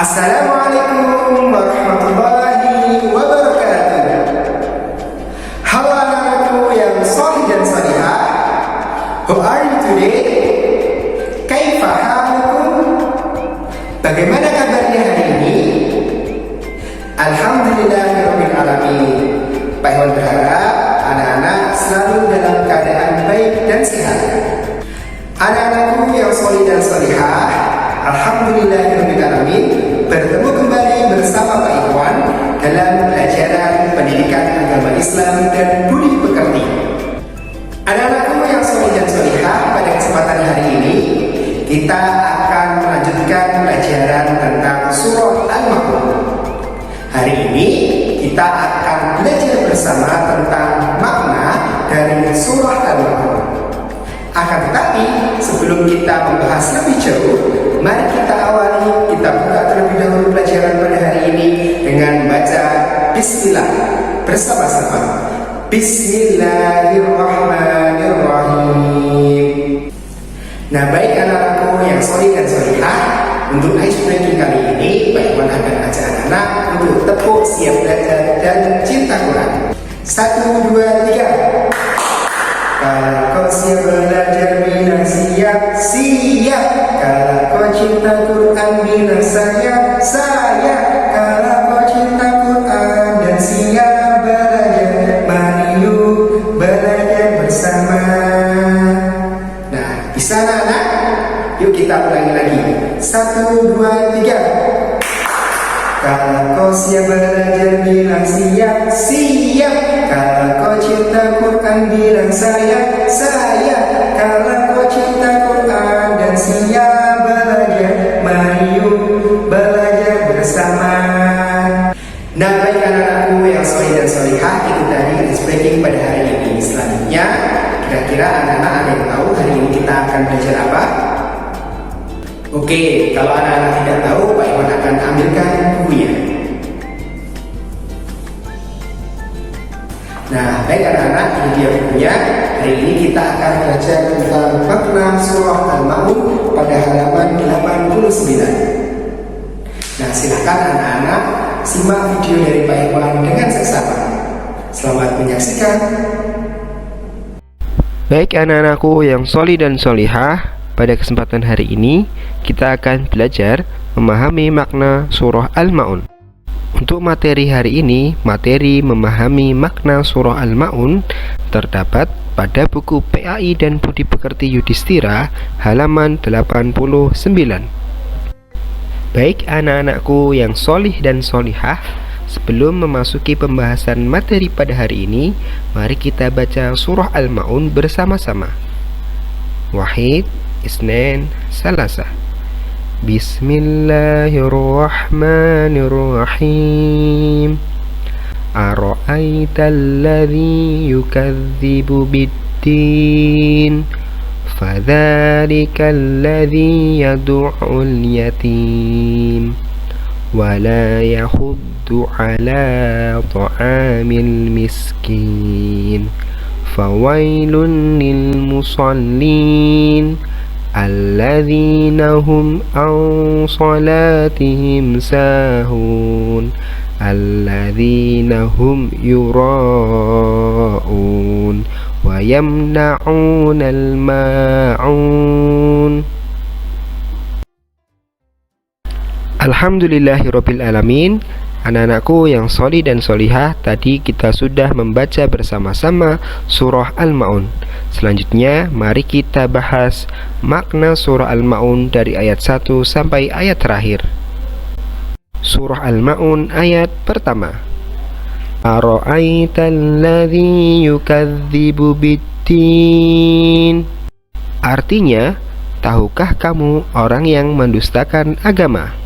Assalamualaikum warahmatullahi wabarakatuh. Halo anak-anakku yang solih dan solihah. How are you today? Kaifa halukum? Bagaimana kabarnya hari ini? Alhamdulillahirabbil alamin. Pak Iwan berharap anak-anak selalu dalam keadaan baik dan sehat. Anak-anakku yang solih dan solihah, alhamdulillahirabbil alamin, bertemu kembali bersama Pak Iwan dalam pelajaran pendidikan agama Islam dan budi pekerti. Anak-anakku yang solih dan solihah, pada kesempatan hari ini kita akan melanjutkan pelajaran tentang surah Al-Ma'un. Hari ini kita akan belajar bersama tentang makna dari surah Al-Ma'un. Akan tetapi sebelum kita membahas lebih jauh, mari kita awali, kita buka terlebih dahulu pelajaran pada hari ini dengan membaca Bismillah bersama-sama. Bismillahirrahmanirrahim. Nah, baik anak-anakku yang solih dan solihah, untuk ice breaking kali ini Pak Iwan akan ajak anak-anak untuk tepuk siap belajar dan cinta Quran. 1, 2, 3. Kalau kau siap belajar bilang siap, siap. Kalau kau cinta Quran bilang saya, saya. Kalau kau cinta Quran dan siap belajar, mari yuk belajar bersama. Nah, bisa anak-anak? Yuk kita ulangi lagi. 1, 2, 3. Kalau kau siap belajar bilang siap, siap. Kalau kau cinta Quran bilang saya, saya. Kalau kau cinta Quran dan siap belajar, mari yuk belajar bersama. Nah, baik anak-anakku yang solih dan solihah, itu tadi ice breaking pada hari ini. Selanjutnya, kira-kira anak-anak ada yang tahu hari ini kita akan belajar apa? Oke, kalau anak-anak tidak tahu, Pak Iwan akan ambilkan bukunya. Nah, baik anak-anak, ini dia bukunya. Hari ini kita akan belajar tentang makna surah Al-Ma'un pada halaman 89. Nah, silakan anak-anak simak video dari Pak Iwan dengan seksama. Selamat menyaksikan. Baik anak-anakku yang solih dan solihah, pada kesempatan hari ini kita akan belajar memahami makna surah Al-Ma'un. Untuk materi hari ini, materi memahami makna surah Al-Ma'un terdapat pada buku PAI dan Budi Pekerti Yudhistira halaman 89. Baik anak-anakku yang solih dan solihah, sebelum memasuki pembahasan materi pada hari ini, mari kita baca surah Al-Ma'un bersama-sama. Wahid, Isnin, Salasa. Bismillahirrahmanirrahim. Ara'aital ladzi yukadzibu biddin, fadzalikal ladzi yad'ul yatim wa la yahuddu ala ta'amil miskin, fawailun lil musallin alladzina hum an salatihim sahun alladzina hum yura'un wa yamna'unal ma'un. Alhamdulillahirabbil alamin. Anak-anakku yang solih dan solihah, tadi kita sudah membaca bersama-sama surah Al-Ma'un. Selanjutnya, mari kita bahas makna surah Al-Ma'un dari ayat 1 sampai ayat terakhir. Surah Al-Ma'un ayat pertama. Ara'aital ladzi yukadzibu biddin. Artinya, tahukah kamu orang yang mendustakan agama?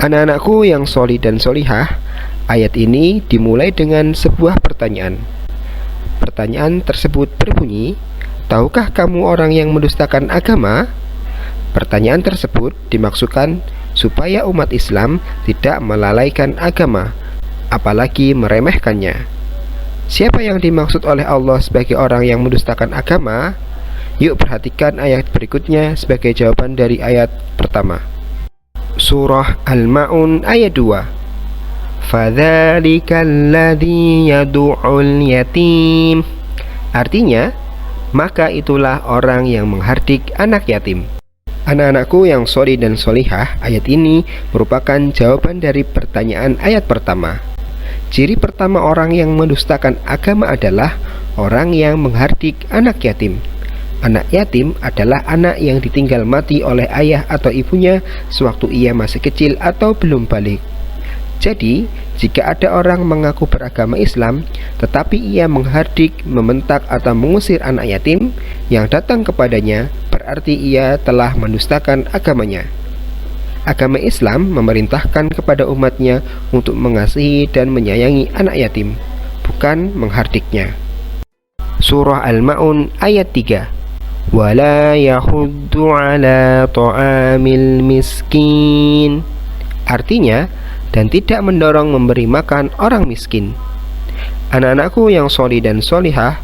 Anak-anakku yang solih dan solihah, ayat ini dimulai dengan sebuah pertanyaan. Pertanyaan tersebut berbunyi, tahukah kamu orang yang mendustakan agama? Pertanyaan tersebut dimaksudkan supaya umat Islam tidak melalaikan agama, apalagi meremehkannya. Siapa yang dimaksud oleh Allah sebagai orang yang mendustakan agama? Yuk perhatikan ayat berikutnya sebagai jawaban dari ayat pertama. Surah Al-Ma'un ayat 2. Fadzalika alladzi yad'ul yatim. Artinya, maka itulah orang yang menghardik anak yatim. Anak-anakku yang sholih dan sholihah, ayat ini merupakan jawaban dari pertanyaan ayat pertama. Ciri pertama orang yang mendustakan agama adalah orang yang menghardik anak yatim. Anak yatim adalah anak yang ditinggal mati oleh ayah atau ibunya sewaktu ia masih kecil atau belum balik. Jadi, jika ada orang mengaku beragama Islam, tetapi ia menghardik, membentak atau mengusir anak yatim yang datang kepadanya, berarti ia telah mendustakan agamanya. Agama Islam memerintahkan kepada umatnya untuk mengasihi dan menyayangi anak yatim, bukan menghardiknya. Surah Al-Ma'un ayat 3. Wala yahuddu ala ta'amil miskin. Artinya, dan tidak mendorong memberi makan orang miskin. Anak-anakku yang sholih dan sholihah,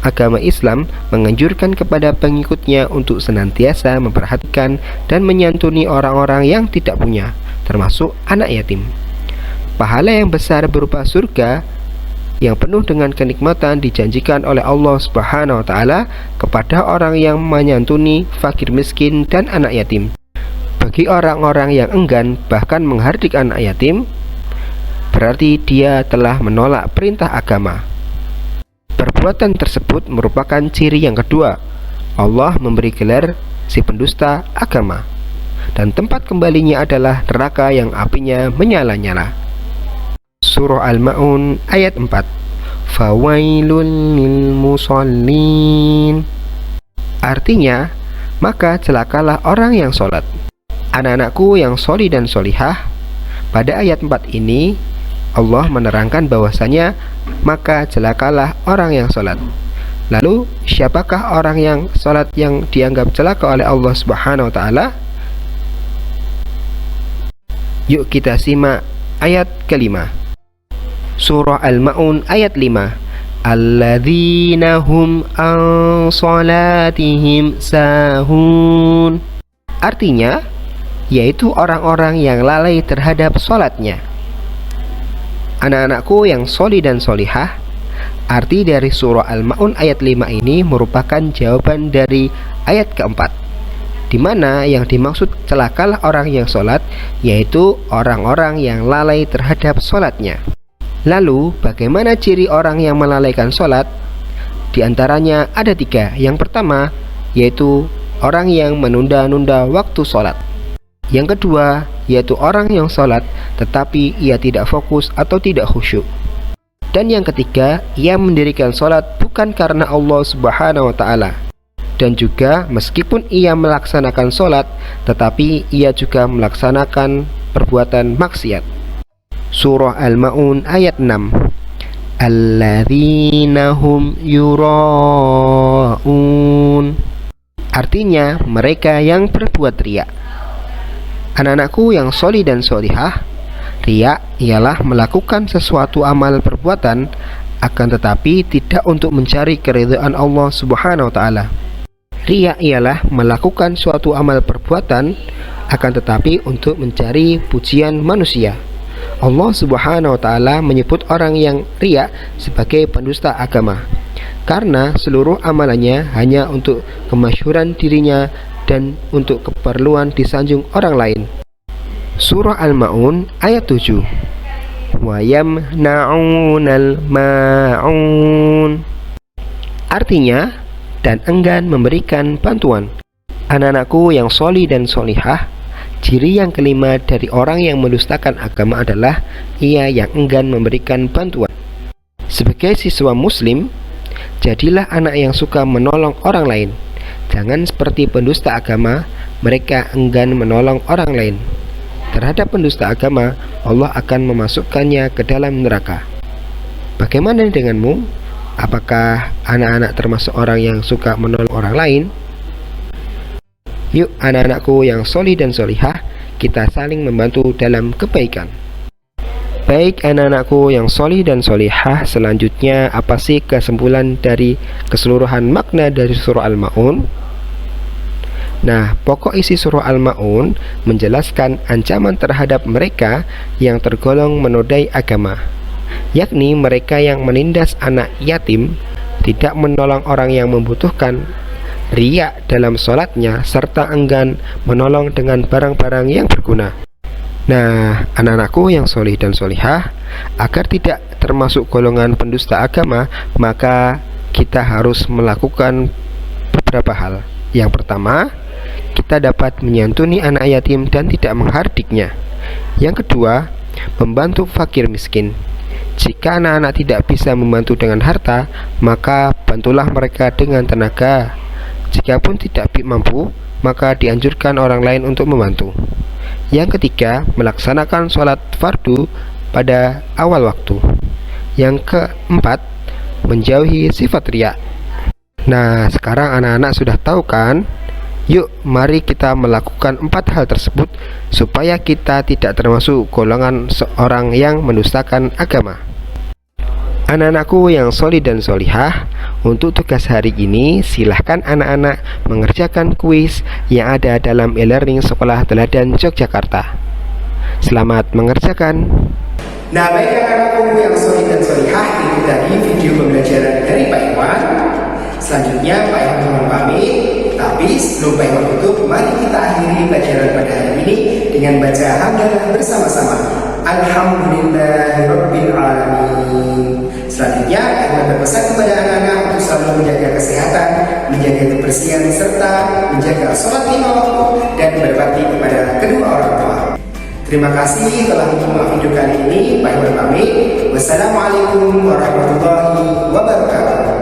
agama Islam menganjurkan kepada pengikutnya untuk senantiasa memperhatikan dan menyantuni orang-orang yang tidak punya, termasuk anak yatim. Pahala yang besar berupa surga yang penuh dengan kenikmatan dijanjikan oleh Allah Subhanahu wa taala kepada orang yang menyantuni fakir miskin dan anak yatim. Bagi orang-orang yang enggan bahkan menghardik anak yatim, berarti dia telah menolak perintah agama. Perbuatan tersebut merupakan ciri yang kedua. Allah memberi gelar si pendusta agama, dan tempat kembalinya adalah neraka yang apinya menyala-nyala. Surah Al-Ma'un ayat 4. Fawailun lil musallin. Artinya, maka celakalah orang yang sholat. Anak-anakku yang sholih dan sholihah, pada ayat 4 ini Allah menerangkan bahwasanya maka celakalah orang yang sholat. Lalu siapakah orang yang sholat yang dianggap celaka oleh Allah Subhanahu wa taala? Yuk kita simak ayat kelima. Surah Al-Ma'un ayat 5. Alladzina hum an salatihim sahun. Artinya, yaitu orang-orang yang lalai terhadap sholatnya. Anak-anakku yang sholih dan sholihah, arti dari surah Al-Ma'un ayat 5 ini merupakan jawaban dari ayat keempat, di mana yang dimaksud celakalah orang yang sholat, yaitu orang-orang yang lalai terhadap sholatnya. Lalu, bagaimana ciri orang yang melalaikan sholat? Di antaranya ada 3. Yang pertama, yaitu orang yang menunda-nunda waktu sholat. Yang kedua, yaitu orang yang sholat tetapi ia tidak fokus atau tidak khusyuk. Dan yang ketiga, ia mendirikan sholat bukan karena Allah Subhanahu wa ta'ala. Dan juga meskipun ia melaksanakan sholat, tetapi ia juga melaksanakan perbuatan maksiat. Surah Al-Ma'un ayat 6. Alladzina hum yura'un. Artinya, mereka yang berbuat riya. Anak-anakku yang sholih dan sholihah, riya ialah melakukan sesuatu amal perbuatan akan tetapi tidak untuk mencari keridhaan Allah Subhanahu wa taala. Riya ialah melakukan suatu amal perbuatan akan tetapi untuk mencari pujian manusia. Allah Subhanahu wa taala menyebut orang yang riya sebagai pendusta agama karena seluruh amalannya hanya untuk kemasyhuran dirinya dan untuk keperluan disanjung orang lain. Surah Al-Ma'un ayat 7. Wa yamna'unal ma'un. Artinya, dan enggan memberikan bantuan. Anak-anakku yang sholih dan sholihah, ciri yang kelima dari orang yang mendustakan agama adalah ia yang enggan memberikan bantuan. Sebagai siswa muslim, jadilah anak yang suka menolong orang lain. Jangan seperti pendusta agama, mereka enggan menolong orang lain. Terhadap pendusta agama, Allah akan memasukkannya ke dalam neraka. Bagaimana denganmu? Apakah anak-anak termasuk orang yang suka menolong orang lain? Yuk anak-anakku yang sholih dan sholihah, kita saling membantu dalam kebaikan. Baik anak-anakku yang sholih dan sholihah, selanjutnya apa sih kesimpulan dari keseluruhan makna dari surah Al-Ma'un? Nah, pokok isi surah Al-Ma'un menjelaskan ancaman terhadap mereka yang tergolong menodai agama, yakni mereka yang menindas anak yatim, tidak menolong orang yang membutuhkan, riya dalam sholatnya, serta enggan menolong dengan barang-barang yang berguna. Nah, anak-anakku yang solih dan solihah, agar tidak termasuk golongan pendusta agama, maka kita harus melakukan beberapa hal. Yang pertama, kita dapat menyantuni anak yatim dan tidak menghardiknya. Yang kedua, membantu fakir miskin. Jika anak-anak tidak bisa membantu dengan harta, maka bantulah mereka dengan tenaga. Jikapun tidak mampu, maka dianjurkan orang lain untuk membantu. Yang ketiga, melaksanakan sholat fardu pada awal waktu. Yang keempat, menjauhi sifat riya. Nah, sekarang anak-anak sudah tahu kan? Yuk, mari kita melakukan 4 hal tersebut supaya kita tidak termasuk golongan seorang yang mendustakan agama. Anak-anakku yang solih dan solihah, untuk tugas hari ini silahkan anak-anak mengerjakan kuis yang ada dalam e-learning Sekolah Teladan Yogyakarta. Selamat mengerjakan. Nah, baik anak-anakku yang solih dan solihah, itu tadi video pembelajaran dari Pak Iwan. Selanjutnya Pak Iwan mohon pamit. Tapi sebelum Pak Iwan tutup, mari kita akhiri pelajaran pada hari ini dengan baca hamdalah bersama-sama. Alhamdulillahirabbil alamin. Selanjutnya Pak Iwan berpesan kepada anak-anak untuk selalu menjaga kesehatan, menjaga kebersihan, serta menjaga sholat 5 waktu dan berbakti kepada kedua orang tua. Terima kasih telah menonton video kali ini. Pak Iwan pamit. Wassalamualaikum warahmatullahi wabarakatuh.